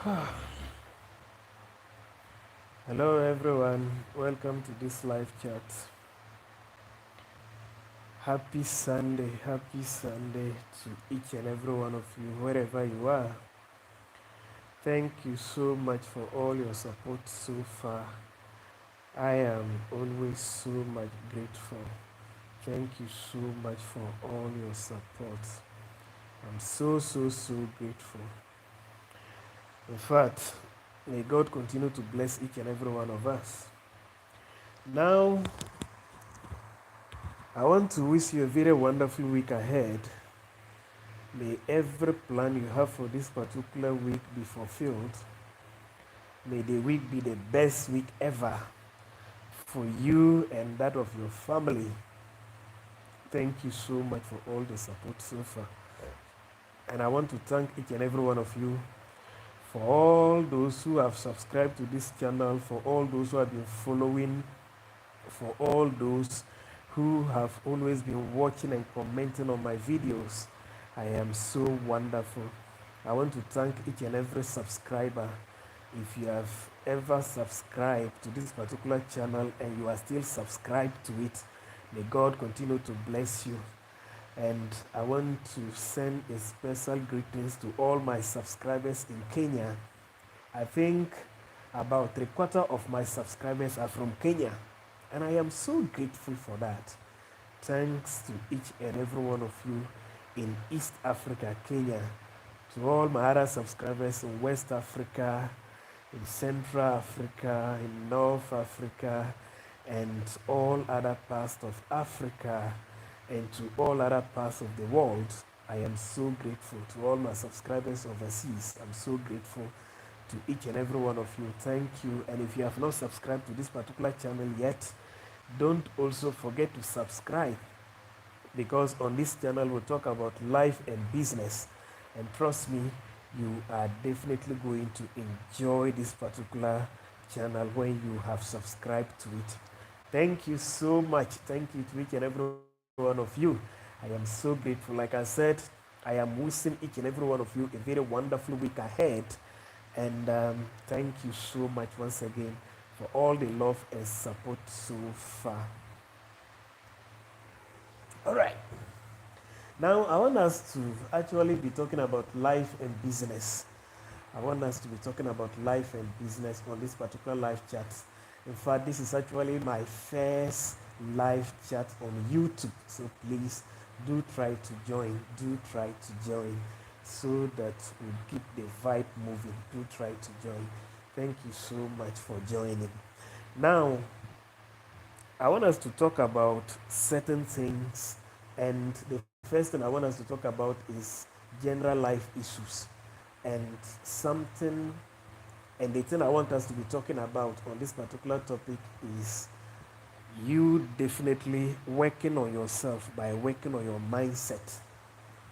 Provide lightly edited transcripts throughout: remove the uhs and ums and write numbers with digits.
Hello everyone, welcome to this live chat. Happy Sunday to each and every one of you, wherever you are. Thank you so much for all your support so far. I am always so much grateful. Thank you so much for all your support. I'm so grateful. In fact, may God continue to bless each and every one of us. Now, I want to wish you a very wonderful week ahead. May every plan you have for this particular week be fulfilled. May the week be the best week ever for you and that of your family. Thank you so much for all the support so far. And I want to thank each and every one of you for all those who have subscribed to this channel, for all those who have been following, for all those who have always been watching and commenting on my videos. I am so wonderful. I want to thank each and every subscriber. If you have ever subscribed to this particular channel and you are still subscribed to it, may God continue to bless you. And I want to send a special greetings to all my subscribers in Kenya. I think about 3/4 of my subscribers are from Kenya, and I am so grateful for that. Thanks to each and every one of you in East Africa, Kenya, to all my other subscribers in West Africa, in Central Africa, in North Africa, and all other parts of Africa, and to all other parts of the world. I am so grateful to all my subscribers overseas. I'm so grateful to each and every one of you. Thank you. And if you have not subscribed to this particular channel yet, don't also forget to subscribe, because on this channel we'll talk about life and business. And trust me, you are definitely going to enjoy this particular channel when you have subscribed to it. Thank you so much. Thank you to each and every one of you. I am so grateful. Like I said, I am wishing each and every one of you a very wonderful week ahead. And thank you so much once again for all the love and support so far. All right. Now, I want us to actually be talking about life and business. I want us to be talking about life and business on this particular live chat. In fact, this is actually my first live chat on YouTube. So please do try to join. Do try to join so that we keep the vibe moving. Do try to join. Thank you so much for joining. Now, I want us to talk about certain things, and the first thing I want us to talk about is general life issues. And something, and the thing I want us to be talking about on this particular topic is you definitely working on yourself by working on your mindset.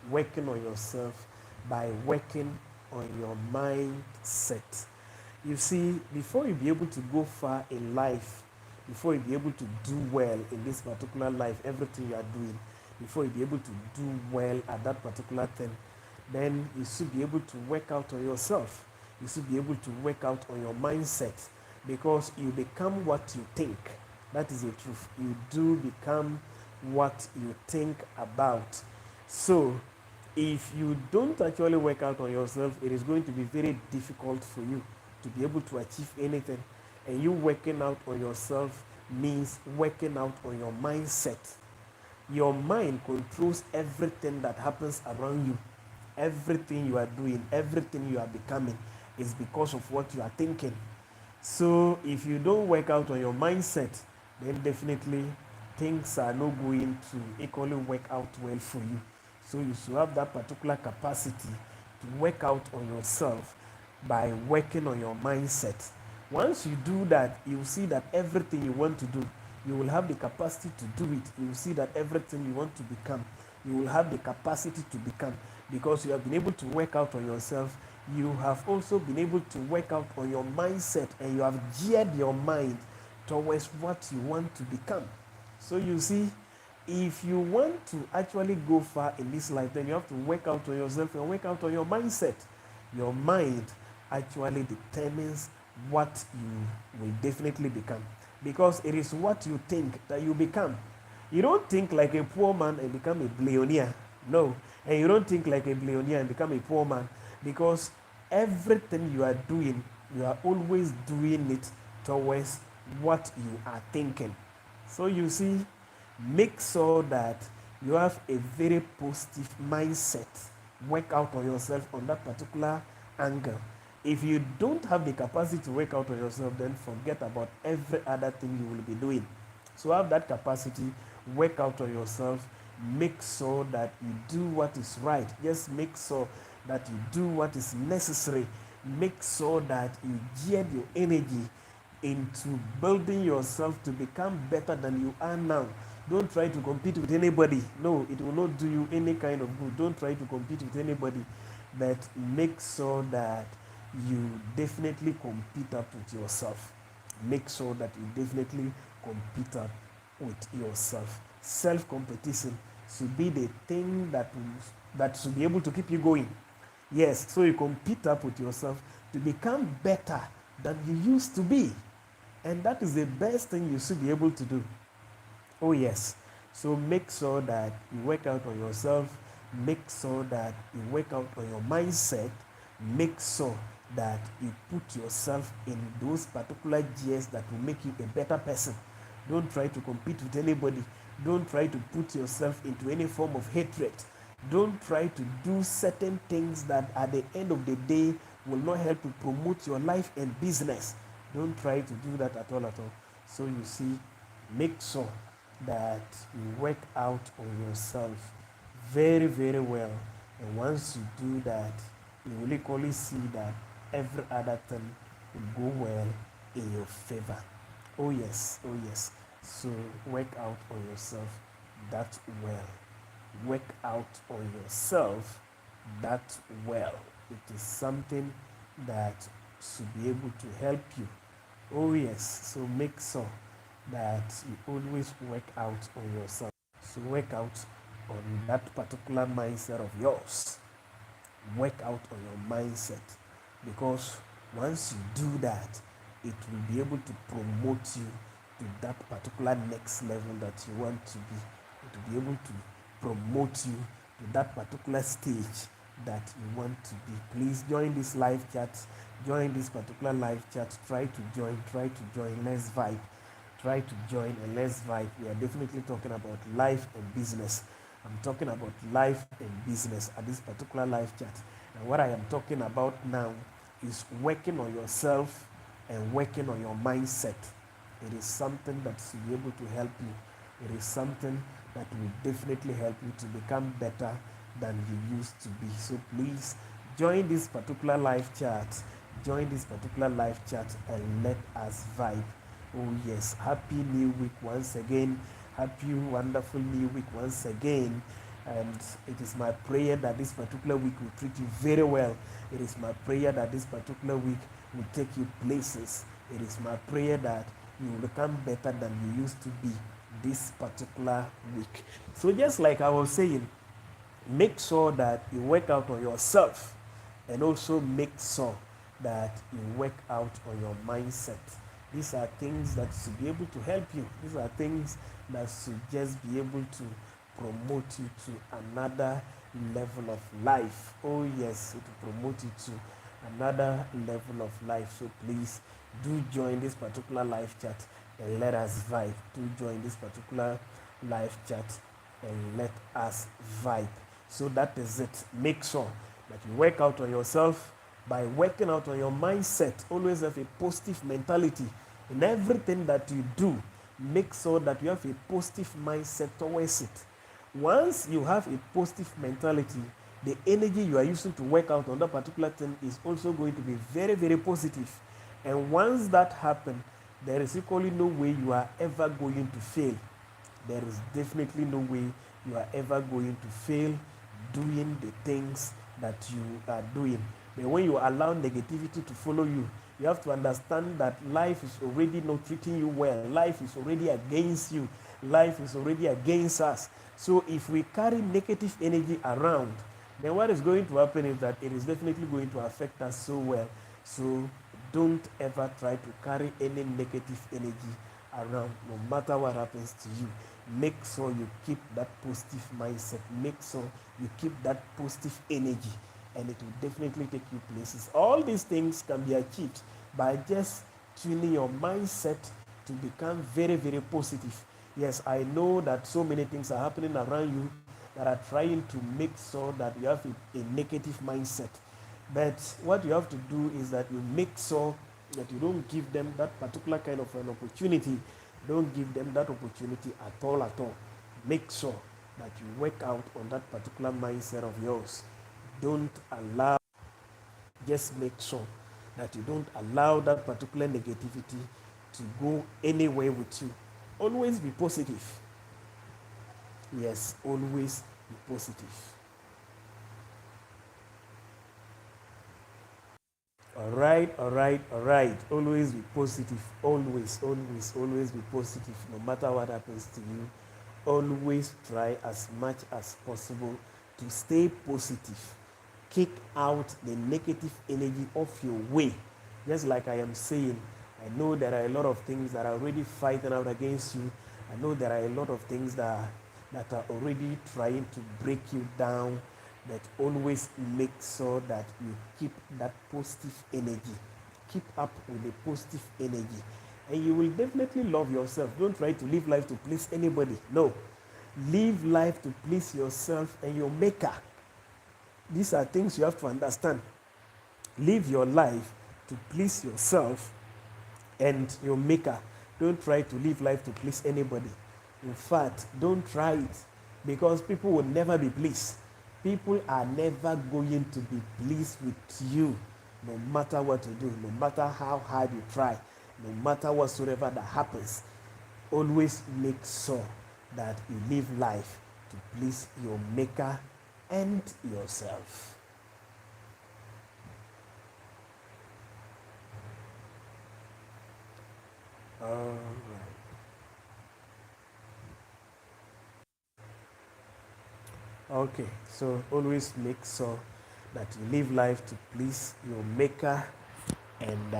Working on yourself by working on your mindset. You see, before you be able to go far in life, before you be able to do well in this particular life, everything you are doing, before you be able to do well at that particular thing, then you should be able to work out on yourself. You should be able to work out on your mindset, because you become what you think. That is the truth. You do become what you think about. So, if you don't actually work out on yourself, it is going to be very difficult for you to be able to achieve anything. And you working out on yourself means working out on your mindset. Your mind controls everything that happens around you. Everything you are doing, everything you are becoming is because of what you are thinking. So if you don't work out on your mindset, then definitely things are not going to equally work out well for you. So you should have that particular capacity to work out on yourself by working on your mindset. Once you do that, you will see that everything you want to do, you will have the capacity to do it. You will see that everything you want to become, you will have the capacity to become, because you have been able to work out on yourself. You have also been able to work out on your mindset, and you have geared your mind towards what you want to become. So you see, if you want to actually go far in this life, then you have to work out on yourself and work out on your mindset. Your mind actually determines what you will definitely become. Because it is what you think that you become. You don't think like a poor man and become a billionaire. No. And you don't think like a billionaire and become a poor man. Because everything you are doing, you are always doing it towards what you are thinking. So you see, make sure that you have a very positive mindset. Work out on yourself on that particular angle. If you don't have the capacity to work out on yourself, then forget about every other thing you will be doing. So have that capacity, work out on yourself, make sure that you do what is right. Just make sure that you do what is necessary. Make sure that you gear your energy into building yourself to become better than you are now. Don't try to compete with anybody. No, it will not do you any kind of good. Don't try to compete with anybody, but make sure that you definitely compete up with yourself. Make sure that you definitely compete up with yourself. Self-competition should be the thing that should be able to keep you going. Yes, so you compete up with yourself to become better than you used to be. And that is the best thing you should be able to do. Oh, yes. So make sure that you work out on yourself. Make sure that you work out on your mindset. Make sure that you put yourself in those particular gears that will make you a better person. Don't try to compete with anybody. Don't try to put yourself into any form of hatred. Don't try to do certain things that at the end of the day will not help to promote your life and business. Don't try to do that at all at all. So you see, make sure that you work out on yourself very, very well. And once you do that, you will equally see that every other thing will go well in your favor. Oh yes, oh yes. So work out on yourself that well. Work out on yourself that well. It is something that should be able to help you. Oh yes, so make sure that you always work out on yourself. So work out on that particular mindset of yours. Work out on your mindset, because once you do that, it will be able to promote you to that particular next level that you want to be. It will be able to promote you to that particular stage that you want to be. Please join this live chat. Join this particular live chat. Try to join. Let's vibe. Try to join and let's vibe. We are definitely talking about life and business. I'm talking about life and business at this particular live chat. And what I am talking about now is working on yourself and working on your mindset. It is something that should be able to help you. It is something that will definitely help you to become better than you used to be. So please join this particular live chat. Join this particular live chat and let us vibe. Oh yes, happy new week once again. Happy wonderful new week once again. And it is my prayer that this particular week will treat you very well. It is my prayer that this particular week will take you places. It is my prayer that you will become better than you used to be this particular week. So just like I was saying, make sure that you work out on yourself, and also make sure that you work out on your mindset. These are things that should be able to help you. These are things that should just be able to promote you to another level of life. Oh yes, it will promote you to another level of life. So please do join this particular live chat and let us vibe. Do join this particular live chat and let us vibe. So that is it. Make sure that you work out on yourself by working out on your mindset. Always have a positive mentality in everything that you do. Make sure that you have a positive mindset towards it. Once you have a positive mentality, the energy you are using to work out on that particular thing is also going to be very, very positive. And once that happens, there is equally no way you are ever going to fail. There is definitely no way you are ever going to fail doing the things that you are doing. But when you allow negativity to follow you, you have to understand that life is already not treating you well. Life is already against you. Life is already against us. So if we carry negative energy around, then what is going to happen is that it is definitely going to affect us so well. So don't ever try to carry any negative energy around, no matter what happens to you. Make sure you keep that positive mindset. Make sure you keep that positive energy, and it will definitely take you places. All these things can be achieved by just tuning your mindset to become very, very positive. Yes, I know that so many things are happening around you that are trying to make sure that you have a negative mindset. But what you have to do is that you make sure that you don't give them that particular kind of an opportunity. Don't give them that opportunity at all, at all. Make sure that you work out on that particular mindset of yours. Don't allow, just make sure that you don't allow that particular negativity to go anywhere with you. Always be positive. Yes, always be positive. All right, all right, all right. Always be positive. Always, always, always be positive. No matter what happens to you, always try as much as possible to stay positive. Kick out the negative energy off your way. Just like I am saying, I know there are a lot of things that are already fighting out against you. I know there are a lot of things that are already trying to break you down, but always make sure that you keep that positive energy. Keep up with the positive energy, and you will definitely love yourself. Don't try to live life to please anybody. No, live life to please yourself and your maker. These are things you have to understand. Live your life to please yourself and your maker. Don't try to live life to please anybody. In fact, don't try it, because people will never be pleased. People are never going to be pleased with you, no matter what you do, no matter how hard you try, no matter whatsoever that happens. Always make sure that you live life to please your maker and yourself. All right. Okay, so always make sure that you live life to please your maker and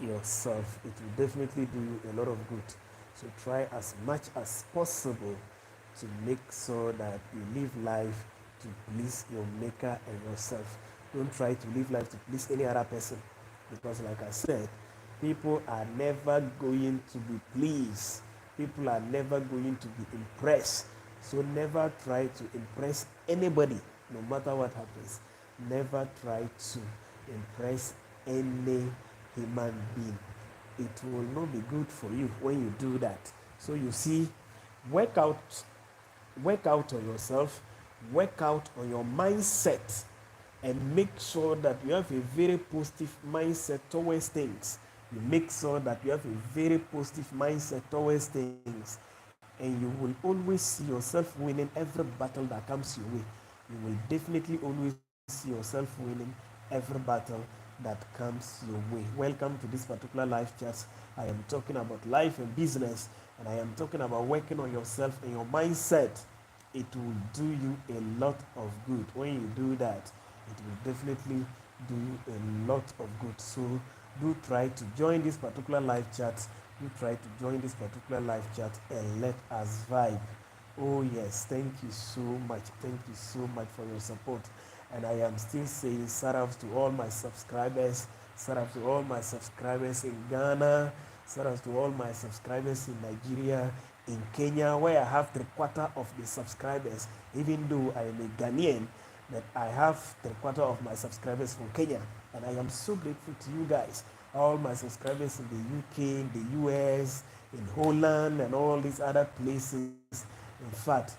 yourself. It will definitely do you a lot of good. So try as much as possible to make sure that you live life to please your maker and yourself. Don't try to live life to please any other person, because, like I said, people are never going to be pleased. People are never going to be impressed. So never try to impress anybody, no matter what happens. Never try to impress any human being. It will not be good for you when you do that. So you see, work out, work out on yourself, work out on your mindset, and make sure that you have a very positive mindset towards things. You make sure that you have a very positive mindset towards things, and you will always see yourself winning every battle that comes your way. You will definitely always see yourself winning every battle that comes your way. Welcome to this particular live chat. I am talking about life and business, and I am talking about working on yourself and your mindset. It will do you a lot of good. When you do that, it will definitely do you a lot of good. So do try to join this particular live chat. Do try to join this particular live chat and let us vibe. Oh yes, thank you so much. Thank you so much for your support. And I am still saying shout out to all my subscribers. Shout out to all my subscribers in Ghana. Shout out to all my subscribers in Nigeria, in Kenya, where I have 3/4 of the subscribers. Even though I am a Ghanaian, but I have 3/4 of my subscribers from Kenya. And I am so grateful to you guys. All my subscribers in the UK, in the US, in Holland, and all these other places. In fact,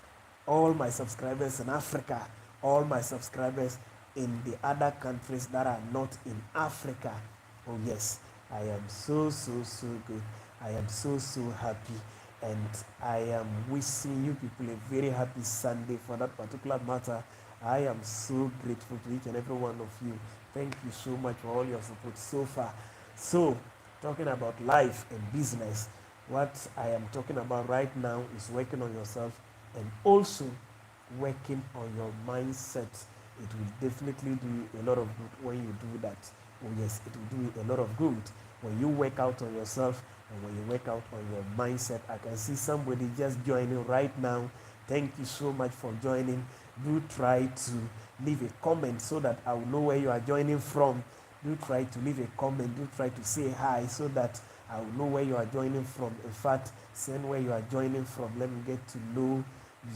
all my subscribers in Africa, all my subscribers in the other countries that are not in Africa. Oh yes, I am so, so, so good. I am so, so happy. And I am wishing you people a very happy Sunday for that particular matter. I am so grateful to each and every one of you. Thank you so much for all your support so far. So, talking about life and business, what I am talking about right now is working on yourself and also working on your mindset. It will definitely do you a lot of good when you do that. Oh yes, it will do you a lot of good when you work out on yourself and when you work out on your mindset. I can see somebody just joining right now. Thank you so much for joining. Do try to leave a comment so that I will know where you are joining from. Do try to leave a comment. Do try to say hi so that I will know where you are joining from. In fact, send where you are joining from. Let me get to know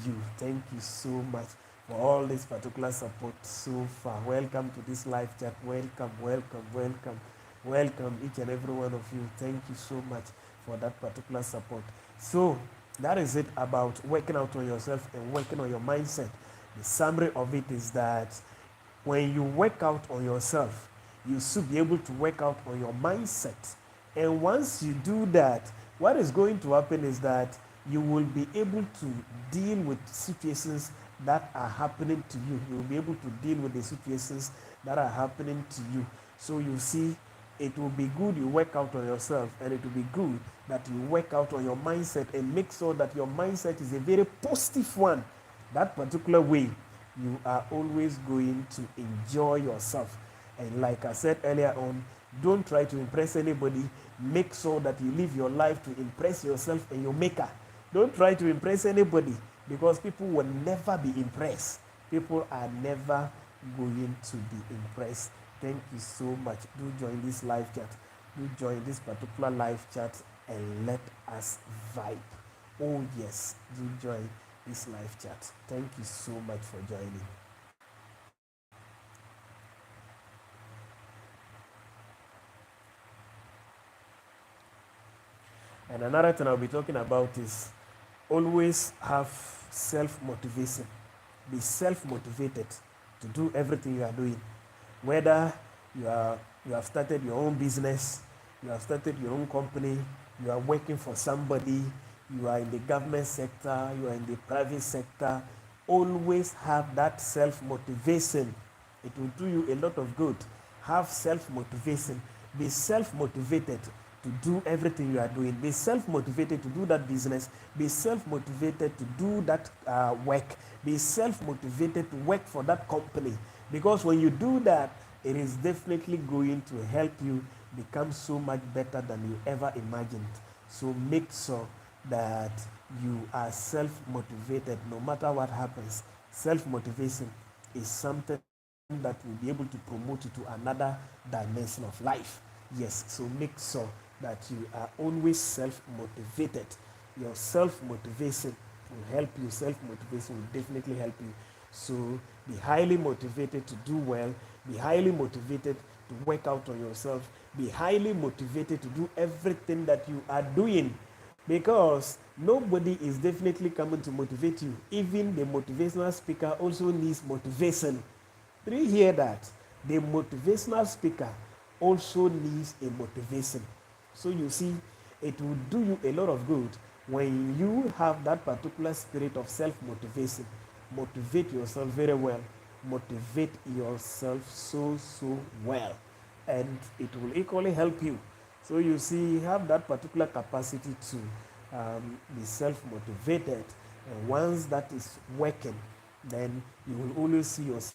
you. Thank you so much for all this particular support so far. Welcome to this live chat. Welcome, welcome, welcome, welcome, each and every one of you. Thank you so much for that particular support. So that is it about working out on yourself and working on your mindset. The summary of it is that when you work out on yourself, you should be able to work out on your mindset. And once you do that, what is going to happen is that you will be able to deal with situations that are happening to you. You will be able to deal with the situations that are happening to you. So you see, it will be good you work out on yourself, and it will be good that you work out on your mindset and make sure that your mindset is a very positive one. That particular way, you are always going to enjoy yourself. And like I said earlier on, don't try to impress anybody. Make sure that you live your life to impress yourself and your maker. Don't try to impress anybody, because people will never be impressed. People are never going to be impressed. Thank you so much. Do join this live chat. Do join this particular live chat and let us vibe. Oh yes, do join this live chat. Thank you so much for joining. And another thing I'll be talking about is always have self-motivation. Be self-motivated to do everything you are doing. Whether you have started your own business, you have started your own company, you are working for somebody, you are in the government sector, you are in the private sector, always have that self-motivation. It will do you a lot of good. Have self-motivation. Be self-motivated to do everything you are doing. Be self-motivated to do that business. Be self-motivated to do that work. Be self-motivated to work for that company. Because when you do that, it is definitely going to help you become so much better than you ever imagined. So make sure that you are self-motivated no matter what happens. Self-motivation is something that will be able to promote you to another dimension of life. Yes, so make sure that you are always self-motivated. Your self-motivation will help you. Self-motivation will definitely help you. So be highly motivated to do well. Be highly motivated to work out on yourself. Be highly motivated to do everything that you are doing, because nobody is definitely coming to motivate you. Even the motivational speaker also needs motivation. Do you hear that? The motivational speaker also needs a motivation. So you see, it will do you a lot of good when you have that particular spirit of self-motivation. Motivate yourself very well. Motivate yourself so well. And it will equally help you. So you see, have that particular capacity to be self-motivated. And once that is working, then you will always see yourself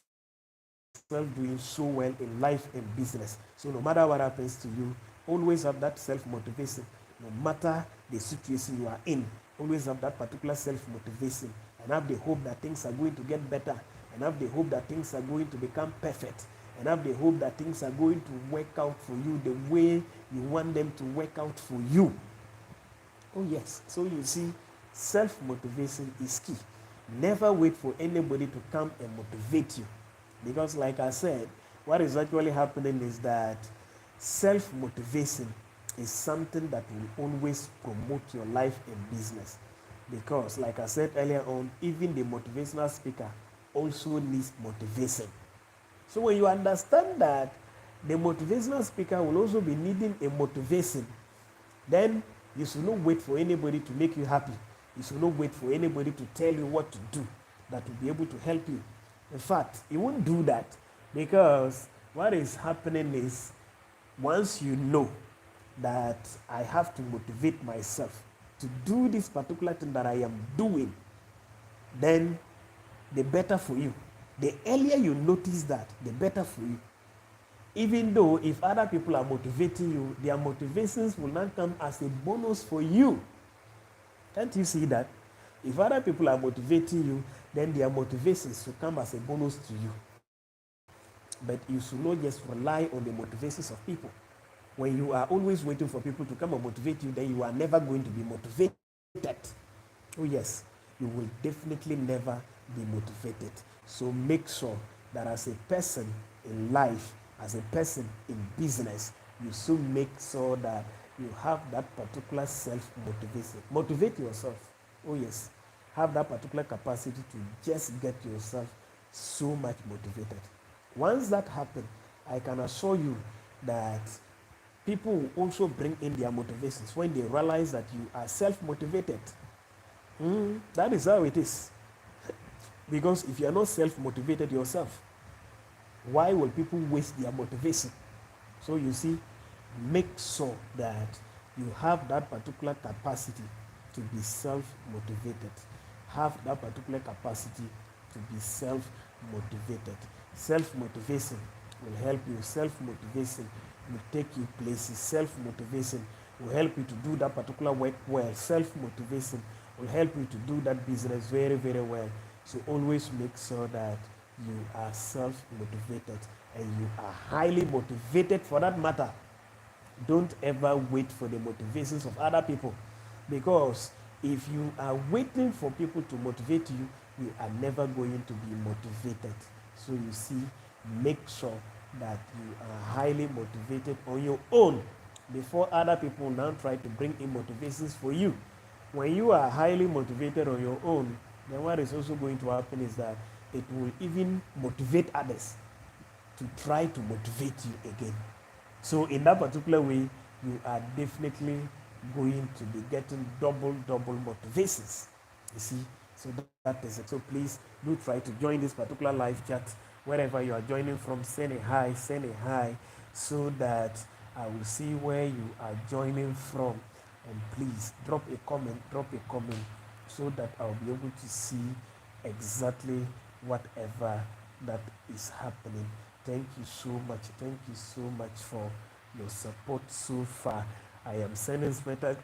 doing so well in life and business. So no matter what happens to you, always have that self-motivation. No matter the situation you are in, always have that particular self-motivation, and have the hope that things are going to get better, and have the hope that things are going to become perfect, and have the hope that things are going to work out for you the way you want them to work out for you. Oh yes, so you see, self-motivation is key. Never wait for anybody to come and motivate you. Because like I said, what is actually happening is that self-motivation is something that will always promote your life and business. Because like I said earlier on, even the motivational speaker also needs motivation. So when you understand that the motivational speaker will also be needing a motivation, then you should not wait for anybody to make you happy. You should not wait for anybody to tell you what to do that will be able to help you. In fact, you won't do that, because what is happening is, once you know that I have to motivate myself to do this particular thing that I am doing, then the better for you. The earlier you notice that, the better for you. Even though if other people are motivating you, their motivations will not come as a bonus for you. Can't you see that? If other people are motivating you, then their motivations will come as a bonus to you. But you should not just rely on the motivations of people. When you are always waiting for people to come and motivate you, then you are never going to be motivated. Oh yes, you will definitely never be motivated. So make sure that as a person in life, as a person in business, you should make sure that you have that particular self-motivation. Motivate yourself. Oh yes, have that particular capacity to just get yourself so much motivated. Once that happens, I can assure you that people will also bring in their motivations when they realize that you are self-motivated. That is how it is. Because if you are not self-motivated yourself, why will people waste their motivation? So you see, make sure that you have that particular capacity to be self-motivated. Have that particular capacity to be self-motivated. Self-motivation will help you. Self-motivation will take you places. Self-motivation will help you to do that particular work well. Self-motivation will help you to do that business very, very well. So always make sure that you are self-motivated and you are highly motivated for that matter. Don't ever wait for the motivations of other people, because if you are waiting for people to motivate you, you are never going to be motivated. So you see, make sure that you are highly motivated on your own before other people now try to bring in motivations for you. When you are highly motivated on your own, then what is also going to happen is that it will even motivate others to try to motivate you again. So in that particular way, you are definitely going to be getting double motivations. You see, so that is it. So please do try to join this particular live chat wherever you are joining from. Send a hi, so that I will see where you are joining from. And please drop a comment, so that I'll be able to see exactly whatever that is happening. Thank you so much. Thank you so much for your support so far. I am sending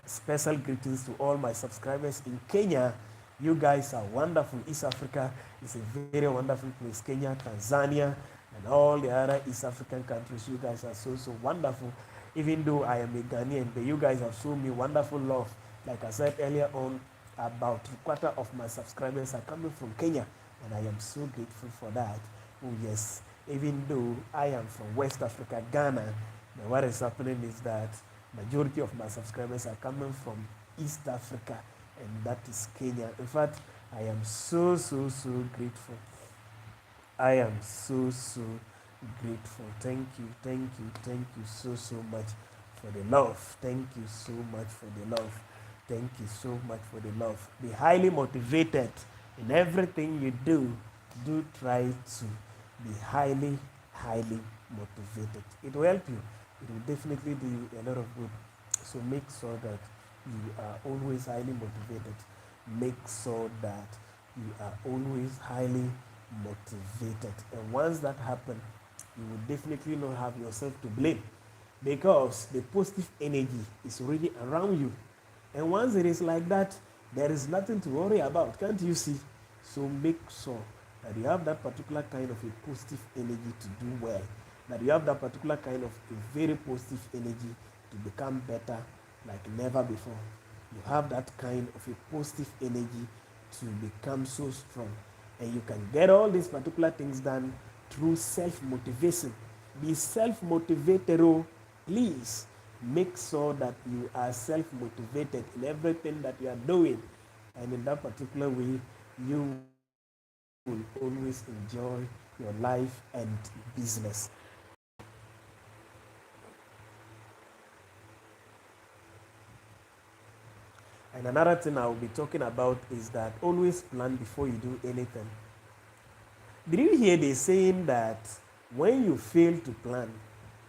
special greetings to all my subscribers in Kenya. You guys are wonderful. East Africa is a very wonderful place. Kenya, Tanzania, and all the other East African countries. You guys are so wonderful. Even though I am a Ghanaian, but you guys have shown me wonderful love. Like I said earlier on, about a quarter of my subscribers are coming from Kenya, and I am so grateful for that. Oh yes, even though I am from West Africa, Ghana, but what is happening is that majority of my subscribers are coming from East Africa, and that is Kenya. In fact, I am so grateful. I am so grateful. Thank you so much for the love. Thank you so much for the love. Thank you so much for the love. Be highly motivated in everything you do. Do try to be highly motivated. It will help you. It will definitely do you a lot of good. So make sure that you are always highly motivated. Make sure that you are always highly motivated. And once that happens, you will definitely not have yourself to blame, because the positive energy is already around you. And once it is like that, there is nothing to worry about. Can't you see? So make sure that you have that particular kind of a positive energy to do well, that you have that particular kind of a very positive energy to become better like never before. You have that kind of a positive energy to become so strong. And you can get all these particular things done through self-motivation. Be self-motivated. Oh, please make sure that you are self-motivated in everything that you are doing. And in that particular way, you will always enjoy your life and business. And another thing I will be talking about is that always plan before you do anything. Did you hear the saying that when you fail to plan,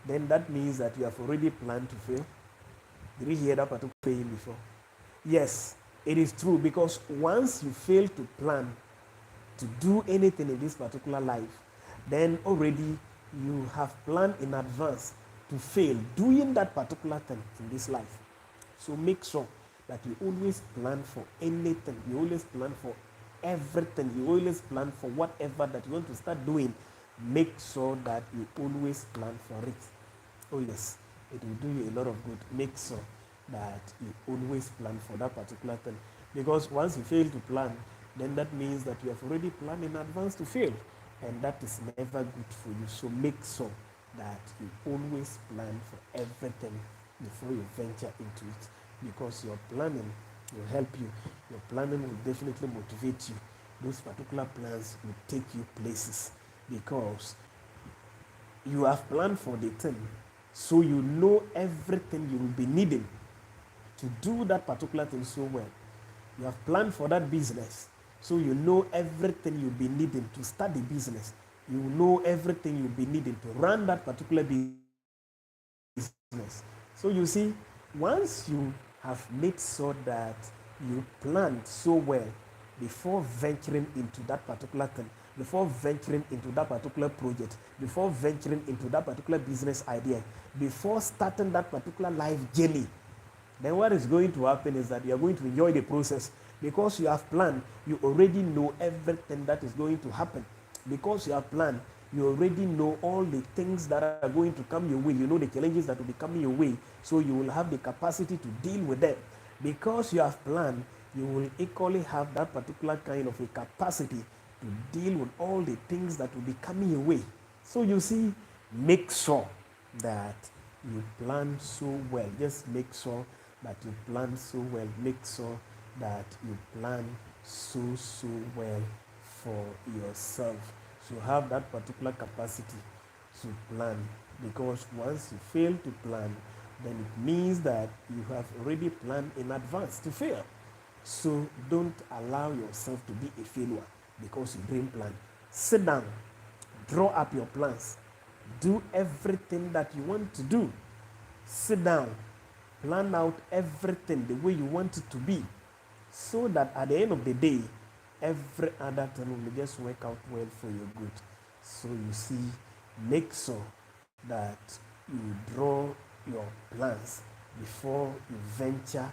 then that means that you have already planned to fail? Did you hear that particular saying before? Yes, it is true, because once you fail to plan to do anything in this particular life, then already you have planned in advance to fail doing that particular thing in this life. So make sure that you always plan for anything. You always plan for everything. You always plan for whatever that you want to start doing. Make sure that you always plan for it. Oh yes, it will do you a lot of good. Make sure that you always plan for that particular thing. Because once you fail to plan, then that means that you have already planned in advance to fail. And that is never good for you. So make sure that you always plan for everything before you venture into it. Because your planning will help you. Your planning will definitely motivate you. Those particular plans will take you places because you have planned for the thing, so you know everything you will be needing to do that particular thing so well. You have planned for that business, so you know everything you'll be needing to start the business. You know everything you'll be needing to run that particular business. So you see, once you have made sure that you planned so well before venturing into that particular thing, before venturing into that particular project, before venturing into that particular business idea, before starting that particular life journey, then what is going to happen is that you are going to enjoy the process because you have planned. You already know everything that is going to happen because you have planned. You already know all the things that are going to come your way. You know the challenges that will be coming your way, so you will have the capacity to deal with them. Because you have planned, you will equally have that particular kind of a capacity to deal with all the things that will be coming your way. So you see, make sure that you plan so well. Just make sure that you plan so well. Make sure that you plan so well for yourself. So have that particular capacity to plan, because once you fail to plan, then it means that you have already planned in advance to fail. So don't allow yourself to be a failure because you didn't plan. Sit down, draw up your plans, do everything that you want to do. Sit down, plan out everything the way you want it to be, so that at the end of the day, every other thing will just work out well for your good. So you see, make sure that you draw your plans before you venture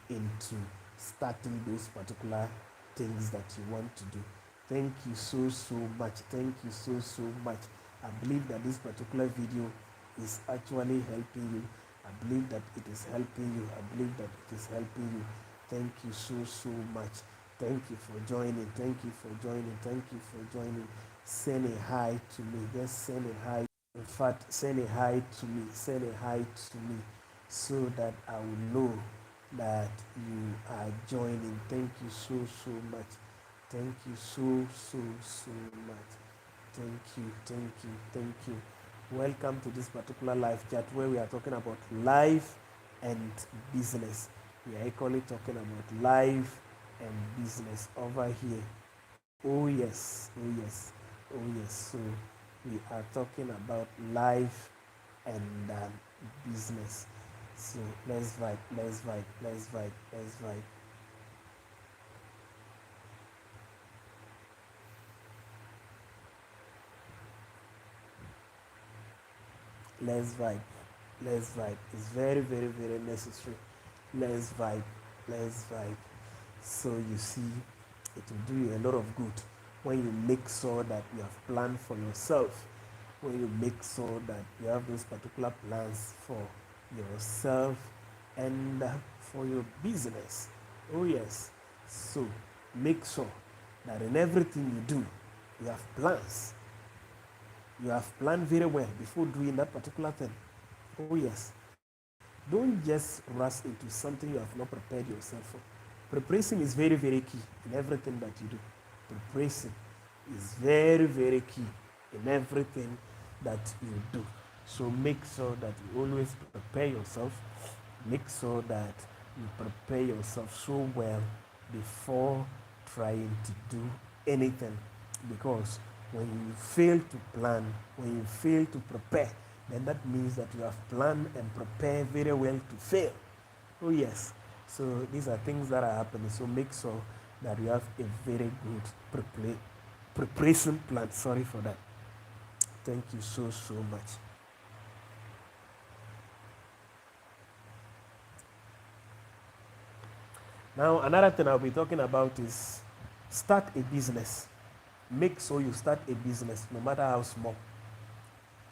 into starting those particular things that you want to do. Thank you so much. Thank you so much. I believe that this particular video is actually helping you. I believe that it is helping you. I believe that it is helping you. Thank you so much. Thank you for joining. Thank you for joining. Thank you for joining. Send a hi to me. Just send a hi. In fact, send a hi to me. Send a hi to me so that I will know that you are joining. Thank you so much. Thank you so much. Thank you. Welcome to this particular live chat where we are talking about life and business. We are equally talking about life and business over here. Oh yes. So we are talking about life and business. So let's vibe. Let's vibe. It's very necessary. Let's vibe. So you see, it will do you a lot of good when you make sure that you have planned for yourself, when you make sure that you have those particular plans for yourself and for your business. Oh yes. So make sure that in everything you do, you have plans. You have planned very well before doing that particular thing. Oh yes. Don't just rush into something you have not prepared yourself for. Preparation is very key in everything that you do. Preparation is very key in everything that you do. So make sure that you always prepare yourself. Make sure that you prepare yourself so well before trying to do anything. Because when you fail to plan, when you fail to prepare, then that means that you have planned and prepared very well to fail. Oh yes. So these are things that are happening. So make sure that you have a very good preparation plan. Sorry for that. Thank you so much. Now, another thing I'll be talking about is start a business. Make sure you start a business, no matter how small.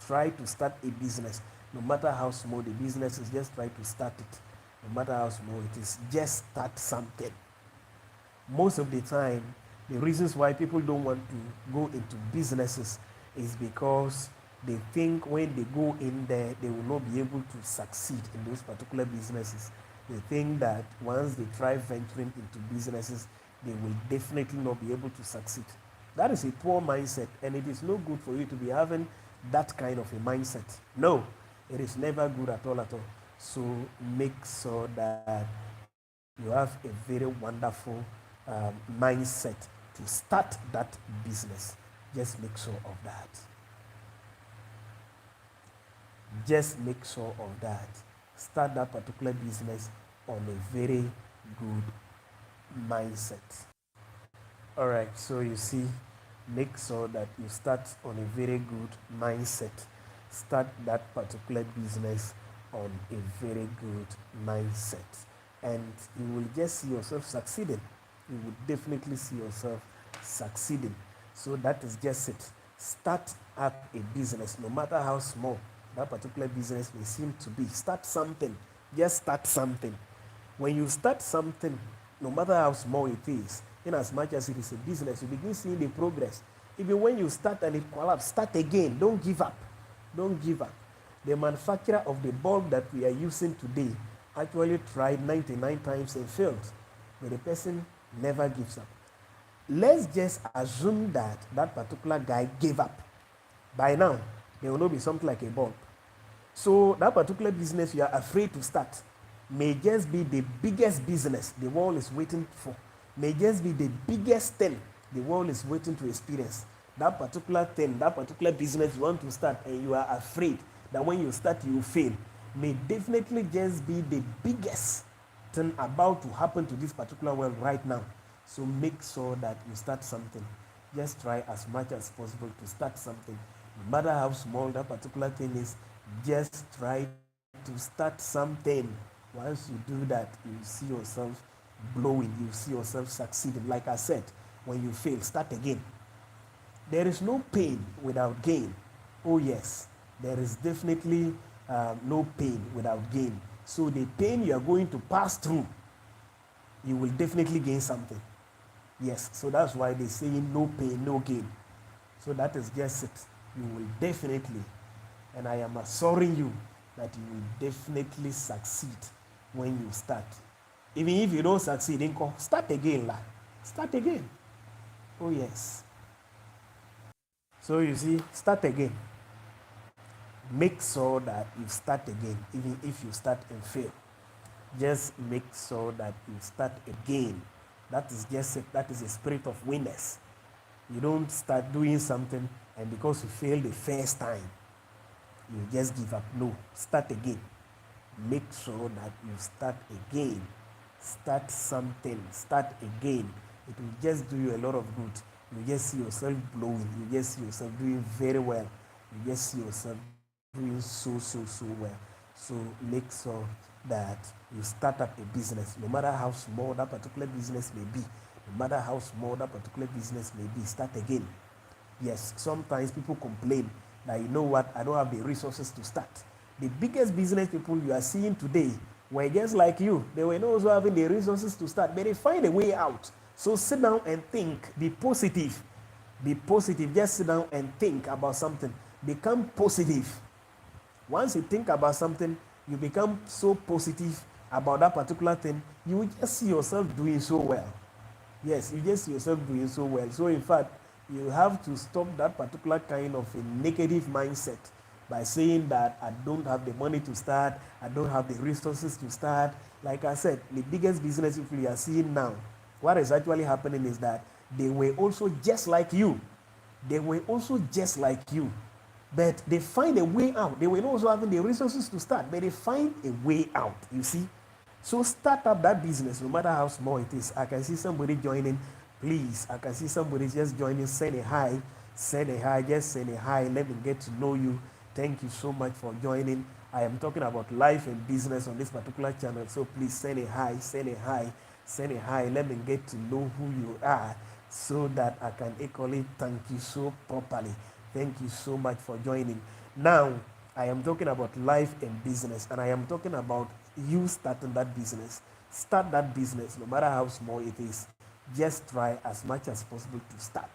Try to start a business, no matter how small the business is. Just try to start it, no matter how small it is. Just start something. Most of the time, the reasons why people don't want to go into businesses is because they think when they go in there, they will not be able to succeed in those particular businesses. They think that once they try venturing into businesses, they will definitely not be able to succeed. That is a poor mindset, and it is no good for you to be having that kind of a mindset. No, it is never good at all. So make sure that you have a very wonderful mindset to start that business. Just make sure of that. Just make sure of that. Start that particular business on a very good mindset. All right, so you see, make sure that you start on a very good mindset. Start that particular business on a very good mindset, and you will just see yourself succeeding. You will definitely see yourself succeeding. So that is just it. Start up a business, no matter how small that particular business may seem to be. Start something. Just start something. When you start something, no matter how small it is, in as much as it is a business, you begin seeing the progress. Even when you start and it collapses, start again. Don't give up. Don't give up. The manufacturer of the bulb that we are using today actually tried 99 times and failed, but the person never gives up. Let's just assume that that particular guy gave up. By now, there will not be something like a bulb. So that particular business you are afraid to start may just be the biggest business the world is waiting for. May just be the biggest thing the world is waiting to experience. That particular thing, that particular business you want to start, and you are afraid that when you start you will fail, may definitely just be the biggest thing about to happen to this particular world right now. So make sure that you start something. Just try as much as possible to start something. No matter how small that particular thing is, just try to start something. Once you do that, you see yourself blowing. You see yourself succeeding. Like I said, when you fail, start again. There is no pain without gain. Oh yes, there is definitely no pain without gain. So the pain you are going to pass through, you will definitely gain something. Yes, so that's why they say no pain, no gain. So that is just it. You will definitely, and I am assuring you that you will definitely succeed when you start. Even if you don't succeed, start again. Start again. Oh yes. So you see, start again. Make sure that you start again, even if you start and fail. Just make sure that you start again. That is just it. That is a spirit of winners. You don't start doing something and because you failed the first time, you just give up. No, start again. Make sure that you start again. Start something. Start again. It will just do you a lot of good. You just see yourself blowing. You just see yourself doing very well. You just see yourself doing so well. So make sure that you start up a business, no matter how small that particular business may be. No matter how small that particular business may be, start again. Yes, sometimes people complain that, you know what, I don't have the resources to start. The biggest business people you are seeing today were just like you. They were not also having the resources to start, but they find a way out. So sit down and think. Be positive. Be positive. Just sit down and think about something. Become positive. Once you think about something, you become so positive about that particular thing, you will just see yourself doing so well. Yes, you just see yourself doing so well. So in fact, you have to stop that particular kind of a negative mindset by saying that I don't have the money to start, I don't have the resources to start. Like I said, the biggest business people you are seeing now, what is actually happening is that they were also just like you. They were also just like you. But they find a way out. They were not also having the resources to start, but they find a way out, you see. So start up that business, no matter how small it is. I can see somebody joining. Please, I can see somebody just joining, send a hi. Send a hi, just send a hi. Let me get to know you. Thank you so much for joining. I am talking about life and business on this particular channel. So please send a hi, send a hi, send a hi. Let me get to know who you are so that I can equally thank you so properly. Thank you so much for joining. Now, I am talking about life and business, and I am talking about you starting that business. Start that business, no matter how small it is. Just try as much as possible to start.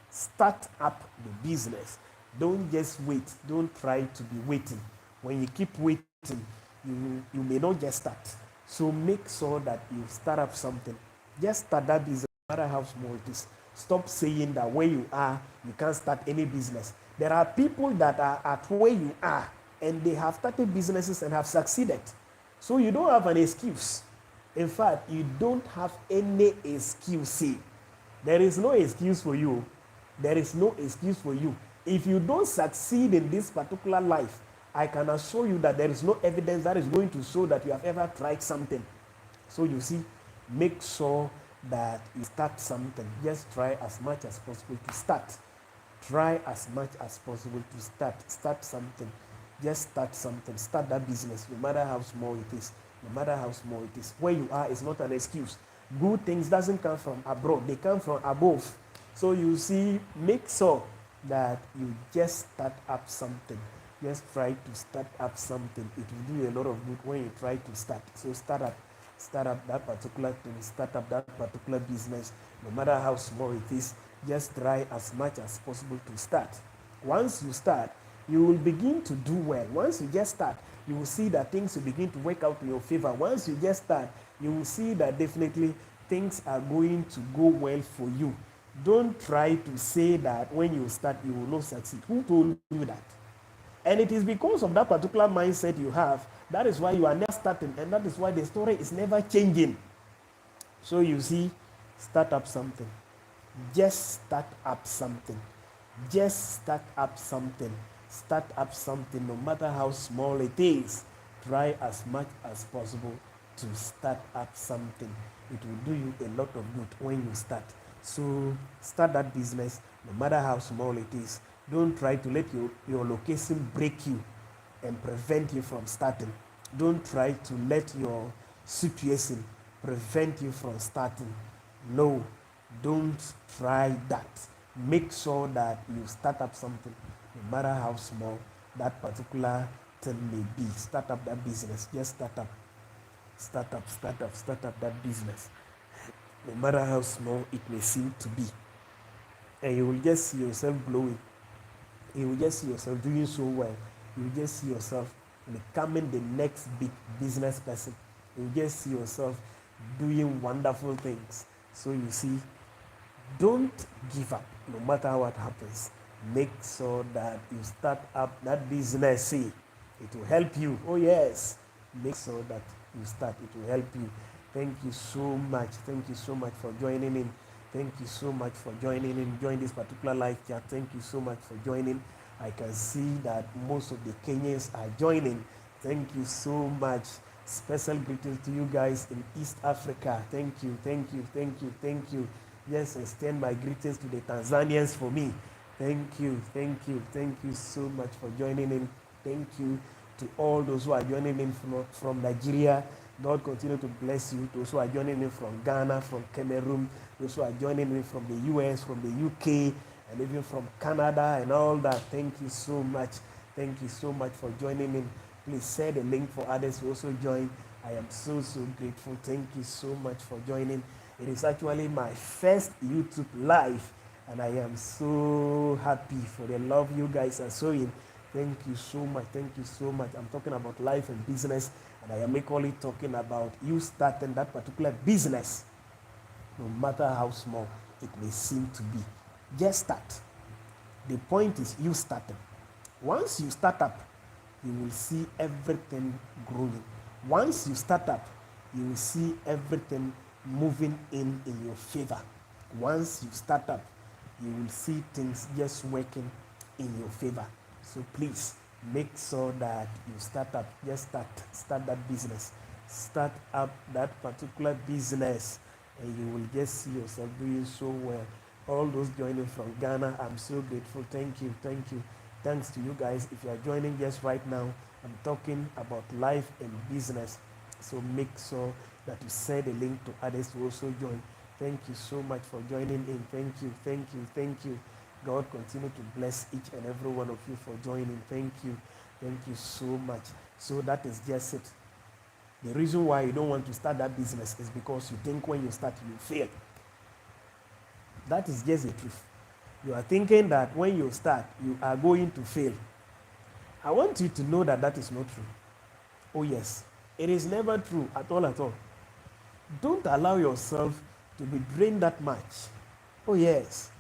Start up the business. Don't just wait. Don't try to be waiting. When you keep waiting, you may not just start. So make sure that you start up something. Just start that business, no matter how small it is. Stop saying that where you are, you can't start any business. There are people that are at where you are and they have started businesses and have succeeded. So you don't have an excuse. In fact, you don't have any excuse. There is no excuse for you. There is no excuse for you. If you don't succeed in this particular life, I can assure you that there is no evidence that is going to show that you have ever tried something. So you see, make sure that you start something. Just try as much as possible to start. Try as much as possible to start. Start something. Just start something. Start that business, no matter how small it is. No matter how small it is. Where you are is not an excuse. Good things doesn't come from abroad. They come from above. So you see, make sure that you just start up something. Just try to start up something. It will do a lot of good when you try to start. So start up that particular thing, start up that particular business, no matter how small it is. Just try as much as possible to start. Once you start, you will begin to do well. Once you just start, you will see that things will begin to work out in your favor. Once you just start, you will see that definitely things are going to go well for you. Don't try to say that when you start, you will not succeed. Who told you that? And it is because of that particular mindset you have, that is why you are never starting, and that is why the story is never changing. So you see, start up something. Just start up something. Just start up something. Start up something, no matter how small it is. Try as much as possible to start up something. It will do you a lot of good when you start. So start that business, no matter how small it is. Don't try to let your location break you and prevent you from starting. Don't try to let your situation prevent you from starting. No, don't try that. Make sure that you start up something, no matter how small that particular thing may be. Start up that business. Just start up. Start up that business. No matter how small it may seem to be. And you will just see yourself glowing. You will just see yourself doing so well. You will just see yourself becoming the next big business person. You will just see yourself doing wonderful things. So you see, don't give up no matter what happens. Make sure that you start up that business. See, it will help you. Oh, yes. Make sure that you start. It will help you. Thank you so much. Thank you so much for joining in. Thank you so much for joining in. Join this particular live chat. Thank you so much for joining. I can see that most of the Kenyans are joining. Thank you so much. Special greetings to you guys in East Africa. Thank you, thank you, thank you, thank you. Yes, extend my greetings to the Tanzanians for me. Thank you, thank you, thank you so much for joining in. Thank you to all those who are joining in from Nigeria. God continue to bless you. Those who are joining in from Ghana, from Cameroon, those who are joining in from the US, from the UK, and even from Canada and all that. Thank you so much. Thank you so much for joining in. Please share the link for others to also join. I am so grateful. Thank you so much for joining. It is actually my first YouTube live, and I am so happy for the love you guys are showing. Thank you so much. Thank you so much. I'm talking about life and business, and I am equally talking about you starting that particular business, no matter how small it may seem to be. Just start. The point is you starting. Once you start up, you will see everything growing. Once you start up, you will see everything moving in your favor. Once you start up, you will see things just working in your favor. So please make sure that you start up. Just start that business. Start up that particular business, and you will just see yourself doing so well. All those joining from Ghana, I'm so grateful. Thank you, thank you. Thanks to you guys. If you are joining just right now, I'm talking about life and business. So make sure that you send a link to others to also join. Thank you so much for joining in. Thank you, thank you, thank you. God continue to bless each and every one of you for joining. Thank you. Thank you so much. So that is just it. The reason why you don't want to start that business is because you think when you start, you fail. That is just the truth. You are thinking that when you start, you are going to fail. I want you to know that that is not true. Oh, yes. It is never true at all, at all. Don't allow yourself to be drained that much. Oh, yes.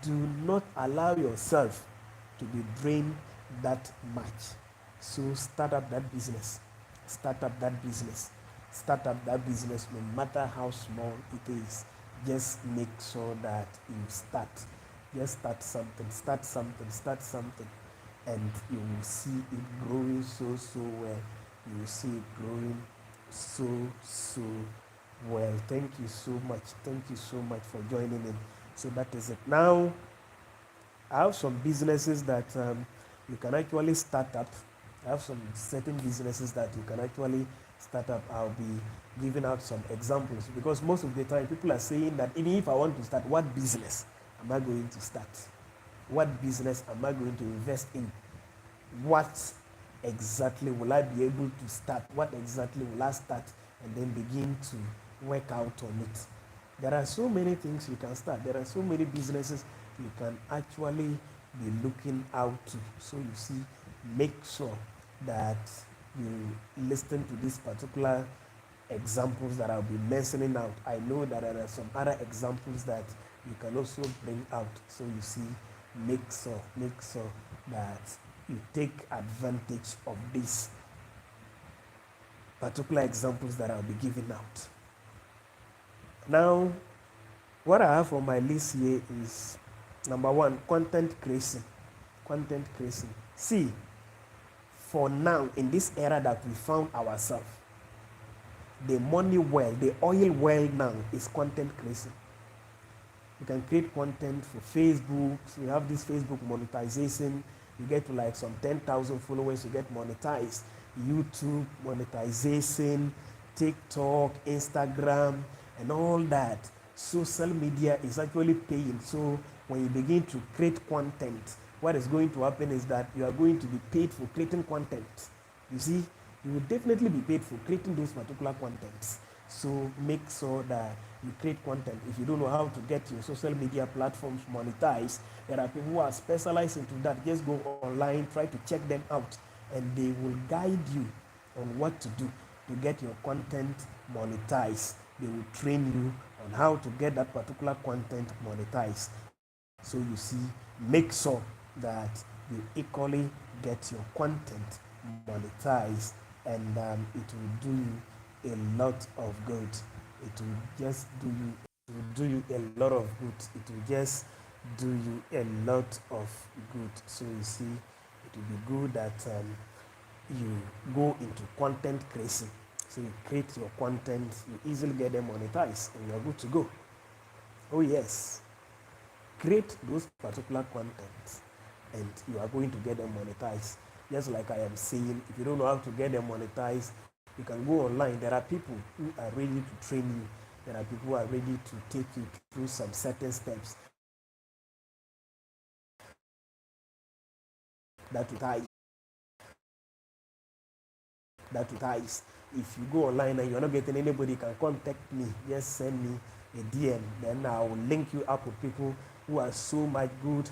Do not allow yourself to be drained that much. So start up that business. Start up that business. Start up that business no matter how small it is. Just make sure that you start. Just start something, start something, start something. And you will see it growing so well. You will see it growing so well. Thank you so much. Thank you so much for joining in. So that is it. Now, I have some businesses that you can actually start up. I have some certain businesses that you can actually start up. I'll be giving out some examples because most of the time people are saying that even if I want to start, what business am I going to start? What business am I going to invest in? What exactly will I be able to start? What exactly will I start and then begin to work out on it? There are so many things you can start. There are so many businesses you can actually be looking out to. So you see, make sure that you listen to these particular examples that I'll be mentioning out. I know that there are some other examples that you can also bring out. So you see, make sure that you take advantage of these particular examples that I'll be giving out. Now, what I have on my list here is number one, content creation. Content creation. See, for now, in this era that we found ourselves, the money well, the oil well now is content creation. You can create content for Facebook. So you have this Facebook monetization. You get to like some 10,000 followers, you get monetized. YouTube monetization, TikTok, Instagram, and all that. Social media is actually paying. So when you begin to create content, what is going to happen is that you are going to be paid for creating content. You see, you will definitely be paid for creating those particular contents. So make sure that you create content. If you don't know how to get your social media platforms monetized, there are people who are specialized into that. Just go online, try to check them out, and they will guide you on what to do to get your content monetized. They will train you on how to get that particular content monetized. So you see, make sure that you equally get your content monetized, and it will do you a lot of good. It will just do you, it will do you a lot of good. It will just do you a lot of good. So you see, it will be good that you go into content creation. So you create your content, you easily get them monetized, and you're good to go. Oh yes, create those particular contents, and you are going to get them monetized. Just like I am saying, if you don't know how to get them monetized, you can go online. There are people who are ready to train you. There are people who are ready to take you through some certain steps that will tie. That will ties. If you go online and you're not getting anybody, you can contact me. Just send me a DM. Then I will link you up with people who are so much good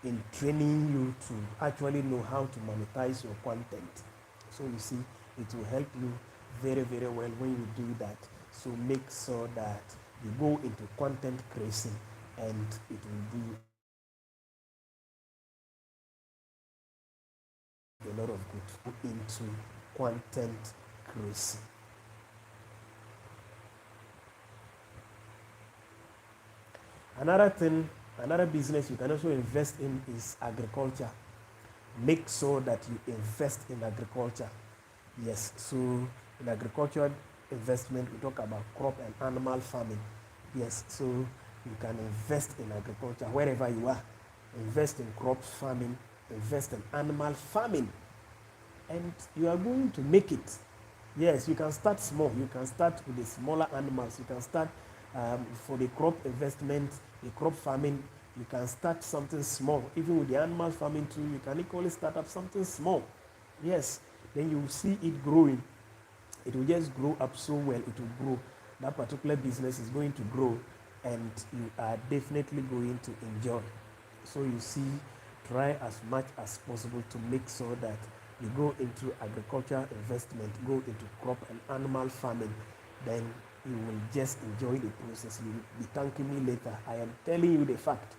in training you to actually know how to monetize your content. So you see, it will help you very well when you do that. So make sure that you go into content creation, and it will do a lot of good into content creation. Another thing, another business you can also invest in is agriculture. Make sure that you invest in agriculture. Yes, so in agricultural investment, we talk about crop and animal farming. Yes, so You can invest in agriculture wherever you are. Invest in crop farming, invest in animal farming, and you are going to make it. Yes, you can start small. You can start with the smaller animals. You can start for the crop investment, the crop farming. You can start something small. Even with the animal farming too, you can equally start up something small. Yes, then you will see it growing. It will just grow up so well. It will grow. That particular business is going to grow, and you are definitely going to enjoy. So you see, try as much as possible to make sure that you go into agriculture investment, go into crop and animal farming, then you will just enjoy the process. You will be thanking me later. I am telling you the fact.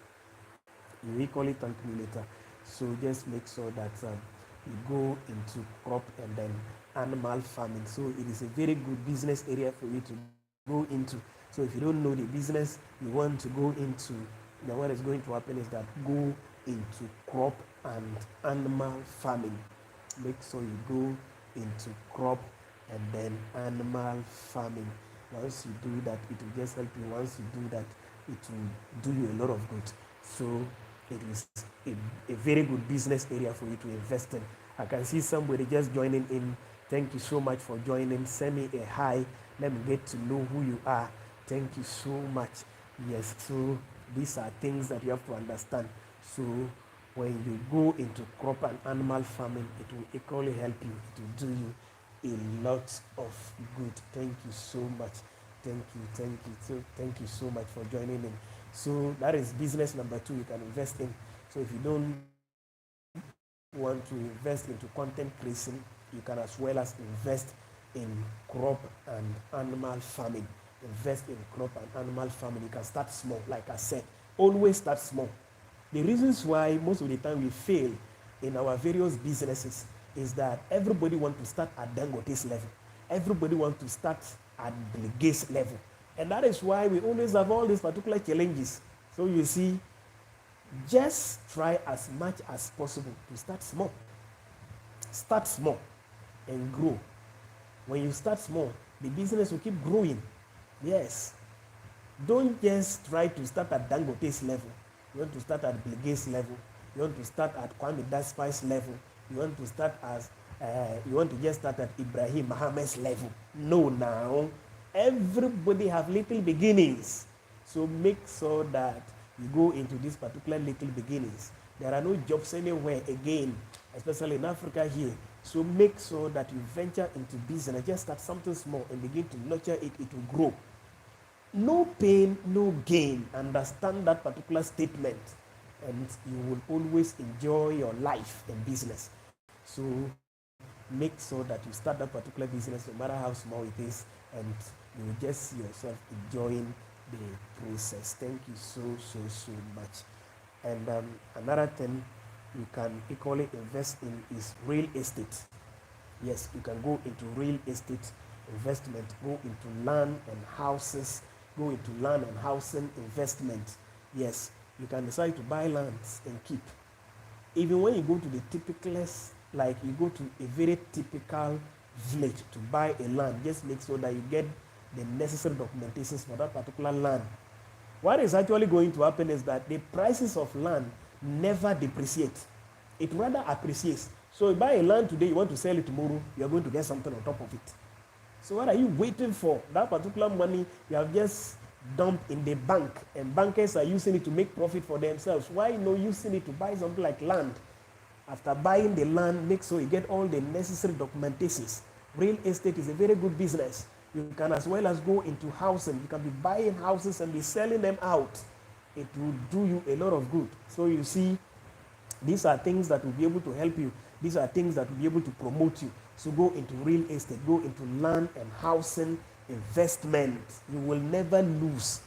You will equally thank me later. So just make sure that you go into crop and then animal farming. So it is a very good business area for you to go into. So if you don't know the business you want to go into, then what is going to happen is that go into crop and animal farming. Make sure you go into crop and then animal farming. Once you do that, it will just help you. Once you do that, it will do you a lot of good. So it is a very good business area for you to invest in. I can see somebody just joining in. Thank you so much for joining. Send me a hi. Let me get to know who you are. Thank you so much. Yes, so these are things that you have to understand. So when you go into crop and animal farming, it will equally help you. It will do you a lot of good. Thank you so much. Thank you. So thank you so much for joining in. So that is business number 2 you can invest in. So if you don't want to invest into content creation, you can as well as invest in crop and animal farming. Invest in crop and animal farming. You can start small, like I said. Always start small. The reasons why most of the time we fail in our various businesses is that everybody wants to start at Dangote's level. Everybody wants to start at Bill Gates level. And that is why we always have all these particular challenges. So you see, just try as much as possible to start small. Start small and grow. When you start small, the business will keep growing. Yes. Don't just try to start at Dangote's level. You want to start at Bill Gates level. You want to start at Kwame Daspai's level. You want to start as you want to just start at Ibrahim Mohammed's level. No, now everybody have little beginnings. So make sure that you go into these particular little beginnings. There are no jobs anywhere again, especially in Africa here. So make sure that you venture into business. Just start something small and begin to nurture it. It will grow. No pain, no gain. Understand that particular statement, and you will always enjoy your life and business. So make sure that you start that particular business, no matter how small it is, and you will just see yourself enjoying the process. Thank you so much. And another thing you can equally invest in is real estate. Yes, you can go into real estate investment, go into land and houses, go into land and housing investment. Yes, you can decide to buy lands and keep. Even when you go to the typicalist, like you go to a very typical village to buy a land, just make sure that you get the necessary documentations for that particular land. What is actually going to happen is that the prices of land never depreciate. It rather appreciates. So you buy a land today, you want to sell it tomorrow, you are going to get something on top of it. So what are you waiting for? That particular money you have just dumped in the bank, and bankers are using it to make profit for themselves. Why not using it to buy something like land? After buying the land, make sure you get all the necessary documentations. Real estate is a very good business. You can as well as go into housing. You can be buying houses and be selling them out. It will do you a lot of good. So you see, these are things that will be able to help you. These are things that will be able to promote you. So go into real estate, go into land and housing investment. You will never lose.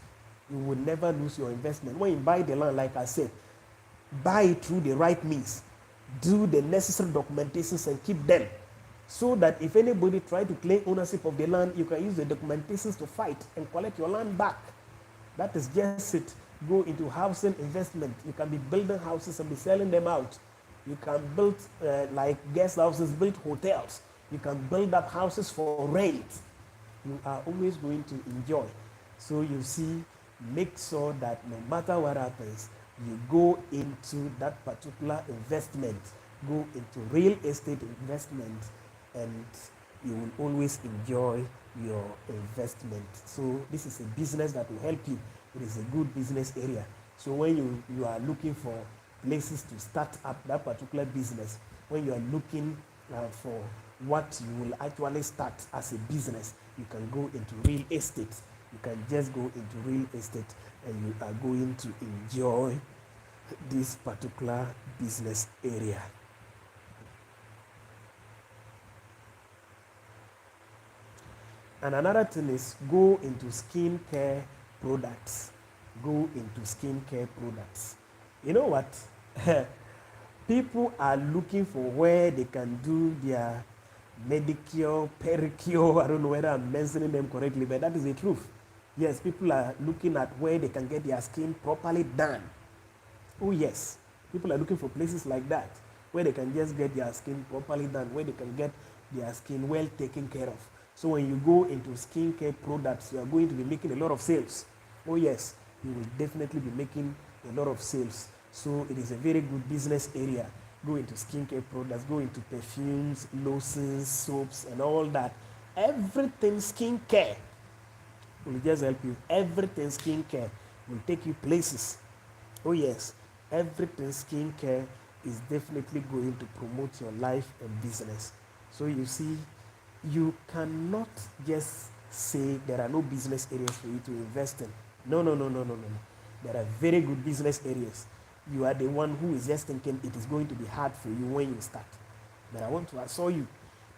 You will never lose your investment. When you buy the land, like I said, buy it through the right means. Do the necessary documentations and keep them, so that if anybody try to claim ownership of the land, you can use the documentations to fight and collect your land back. That is just it. Go into housing investment. You can be building houses and be selling them out. You can build like guest houses, build hotels. You can build up houses for rent. You are always going to enjoy. So you see, make sure that no matter what happens, you go into that particular investment, go into real estate investment, and you will always enjoy your investment. So this is a business that will help you. It is a good business area. So when you are looking for places to start up that particular business, when you are looking for what you will actually start as a business, you can go into real estate. You can just go into real estate and you are going to enjoy this particular business area. And another thing is go into skincare products. Go into skincare products. You know what? People are looking for where they can do their medicure, pericure. I don't know whether I'm mentioning them correctly, but that is the truth. Yes, people are looking at where they can get their skin properly done. Oh yes, people are looking for places like that, where they can just get their skin properly done, where they can get their skin well taken care of. So when you go into skincare products, you are going to be making a lot of sales. Oh yes, you will definitely be making a lot of sales. So it is a very good business area. Go into skincare products, go into perfumes, lotions, soaps, and all that. Everything skincare will just help you. Everything skincare will take you places. Oh yes, everything skincare is definitely going to promote your life and business. So you see, you cannot just say there are no business areas for you to invest in. No, no, no, no, no, no. There are very good business areas. You are the one who is just thinking it is going to be hard for you when you start. But I want to assure you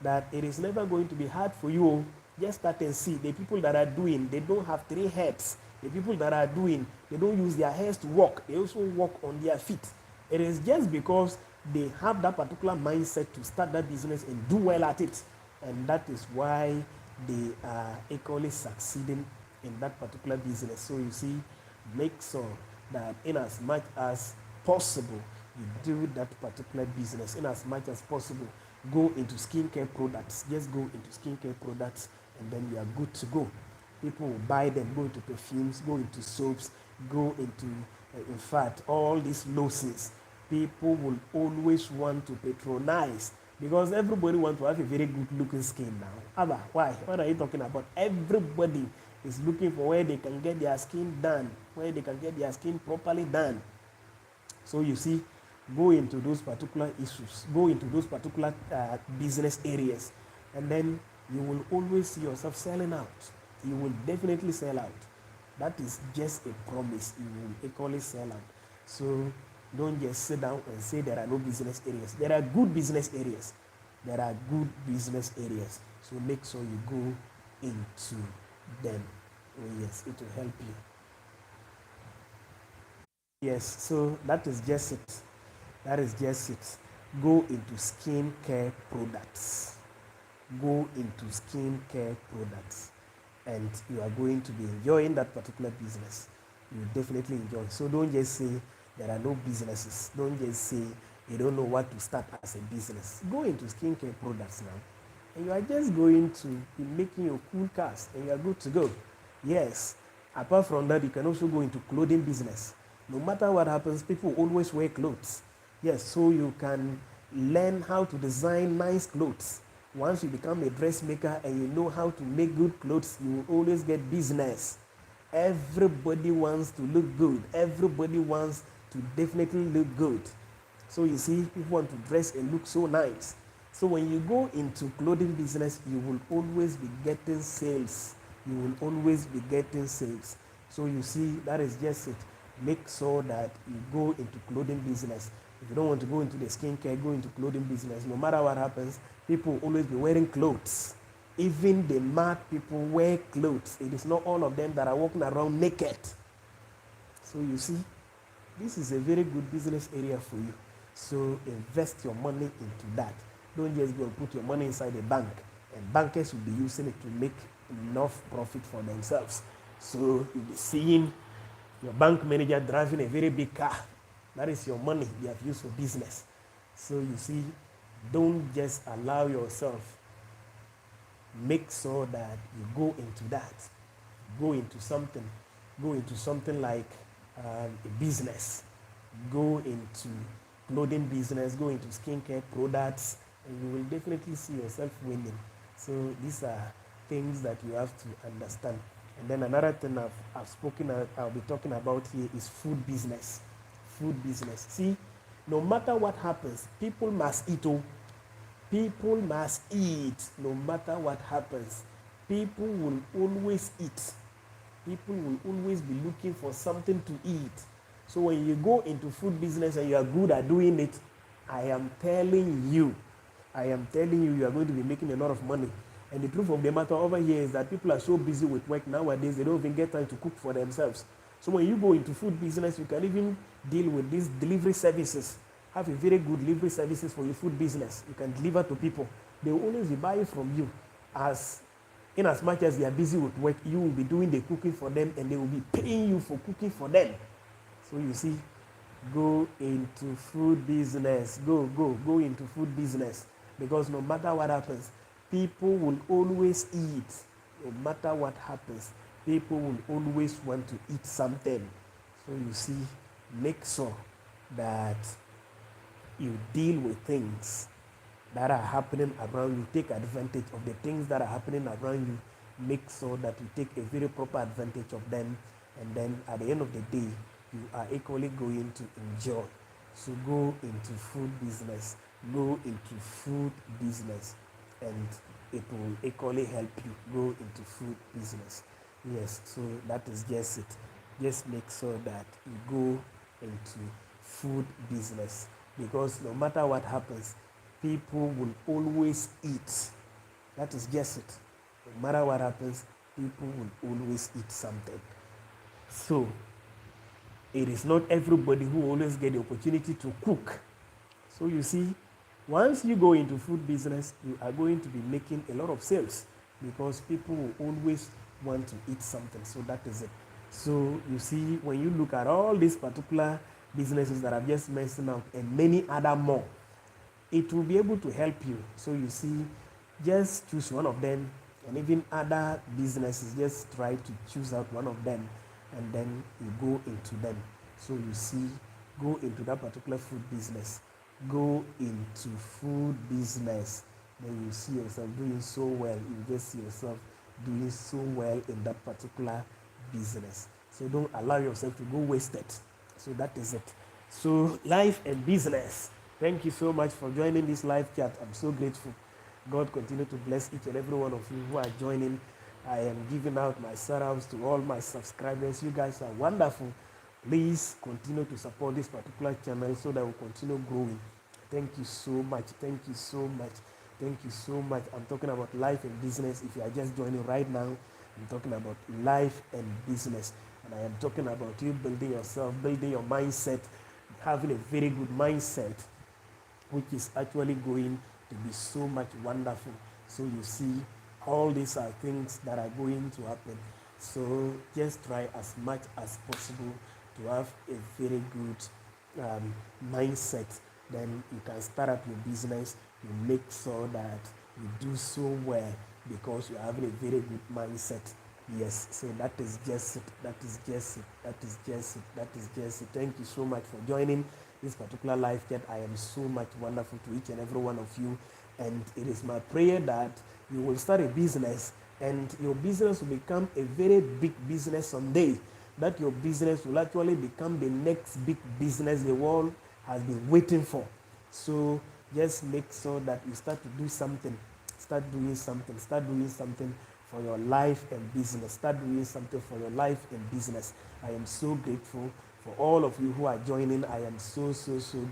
that it is never going to be hard for you. Just start and see. The people that are doing, they don't have 3 heads. The people that are doing, they don't use their hands to walk. They also walk on their feet. It is just because they have that particular mindset to start that business and do well at it. And that is why they are equally succeeding in that particular business. So you see, make sure that in as much as possible, you do that particular business. In as much as possible, go into skincare products. Just go into skincare products and then you are good to go. People will buy them, go into perfumes, go into soaps, go into, in fact, all these lotions. People will always want to patronize because everybody wants to have a very good looking skin now. Abba, why? What are you talking about? Everybody is looking for where they can get their skin done, where they can get their skin properly done. So you see, go into those particular issues, go into those particular business areas, and then you will always see yourself selling out. You will definitely sell out. That is just a promise. You will equally sell out. So don't just sit down and say there are no business areas. There are good business areas. There are good business areas. So make sure you go into them. Oh yes, it will help you. Yes, so that is just it. That is just it. Go into skincare products. Go into skincare products. And you are going to be enjoying that particular business. You will definitely enjoy. So don't just say there are no businesses. Don't just say you don't know what to start as a business. Go into skincare products now. And you are just going to be making your cool cast and you are good to go. Yes. Apart from that, you can also go into clothing business. No matter what happens, people always wear clothes. Yes, so you can learn how to design nice clothes. Once you become a dressmaker and you know how to make good clothes, you will always get business. Everybody wants to look good. Everybody wants to definitely look good. So you see, people want to dress and look so nice. So when you go into clothing business, you will always be getting sales. You will always be getting sales. So you see, that is just it. Make sure that you go into clothing business. If you don't want to go into the skincare, go into clothing business. No matter what happens, people will always be wearing clothes. Even the mad people wear clothes. It is not all of them that are walking around naked. So you see, this is a very good business area for you. So invest your money into that. Don't just go and put your money inside a bank. And bankers will be using it to make enough profit for themselves. So you'll be seeing your bank manager driving a very big car. That is your money they have used for business. So you see, don't just allow yourself. Make sure that you go into that. Go into something go into something like a business, go into clothing business, go into skincare products, and you will definitely see yourself winning. So these are things that you have to understand. And then another thing I'll be talking about here is food business. Food business. See, no matter what happens, people must eat. Oh, people must eat. No matter what happens, people will always eat. People will always be looking for something to eat. So when you go into food business and you are good at doing it, I am telling you, you are going to be making a lot of money. And the truth of the matter over here is that people are so busy with work nowadays, they don't even get time to cook for themselves. So when you go into food business, you can even deal with these delivery services. Have a very good delivery services for your food business. You can deliver to people. They will always be buying from you. In as much as they are busy with work, you will be doing the cooking for them and they will be paying you for cooking for them. So you see, go into food business. Go into food business. Because no matter what happens, people will always eat. No matter what happens, people will always want to eat something. So you see, make sure that you deal with things that are happening around you. Take advantage of the things that are happening around you. Make sure that you take a very proper advantage of them. And then at the end of the day, you are equally going to enjoy. So go into food business. Go into food business. And it will equally help you go into food business. Yes, so that is just it. Just make sure that you go into food business. Because no matter what happens, people will always eat. That is just it. No matter what happens, people will always eat something. So, it is not everybody who always get the opportunity to cook. So you see, once you go into food business, you are going to be making a lot of sales because people will always want to eat something. So that is it. So you see, when you look at all these particular businesses that I've just mentioned out and many other more, it will be able to help you. So you see, just choose one of them, and even other businesses, just try to choose out one of them and then you go into them. So you see, go into that particular food business. Go into food business. Then you see yourself doing so well. You just see yourself doing so well in that particular business. So don't allow yourself to go wasted. So that is it. So life and business. Thank you so much for joining this live chat. I'm so grateful. God continue to bless each and every one of you who are joining. I am giving out my shout-outs to all my subscribers. You guys are wonderful. Please continue to support this particular channel so that we'll continue growing. Thank you so much. Thank you so much. Thank you so much. I'm talking about life and business. If you are just joining right now, I'm talking about life and business. And I am talking about you building yourself, building your mindset, having a very good mindset, which is actually going to be so much wonderful. So you see, all these are things that are going to happen. So just try as much as possible to have a very good mindset. Then you can start up your business. You make sure that you do so well because you're having a very good mindset. Yes, so that is just it. That is just it. That is just it. That is just it. Thank you so much for joining this particular live chat. I am so much wonderful to each and every one of you. And it is my prayer that you will start a business and your business will become a very big business someday. That your business will actually become the next big business the world has been waiting for. So just make sure that you start to do something. Start doing something. Start doing something for your life and business. Start doing something for your life and business. I am so grateful for all of you who are joining. I am so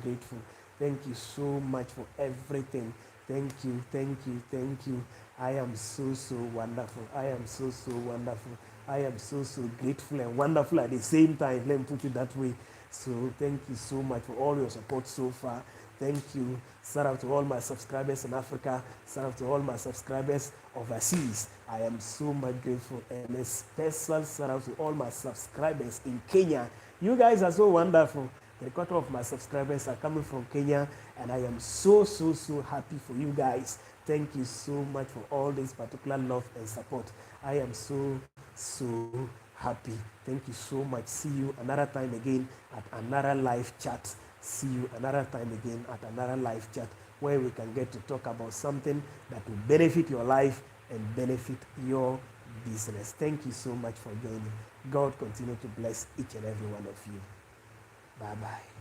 grateful. Thank you so much for everything. Thank you, thank you, thank you. I am so wonderful. I am so wonderful. I am so grateful and wonderful at the same time. Let me put it that way. So thank you so much for all your support so far. Thank you. Shout out to all my subscribers in Africa. Shout out to all my subscribers overseas. I am so much grateful. And a special shout out to all my subscribers in Kenya. You guys are so wonderful. The quarter of my subscribers are coming from Kenya, and I am so happy for you guys. Thank you so much for all this particular love and support. I am so happy. Thank you so much. See you another time again at another live chat. See you another time again at another live chat where we can get to talk about something that will benefit your life and benefit your business. Thank you so much for joining. God continue to bless each and every one of you. Bye bye.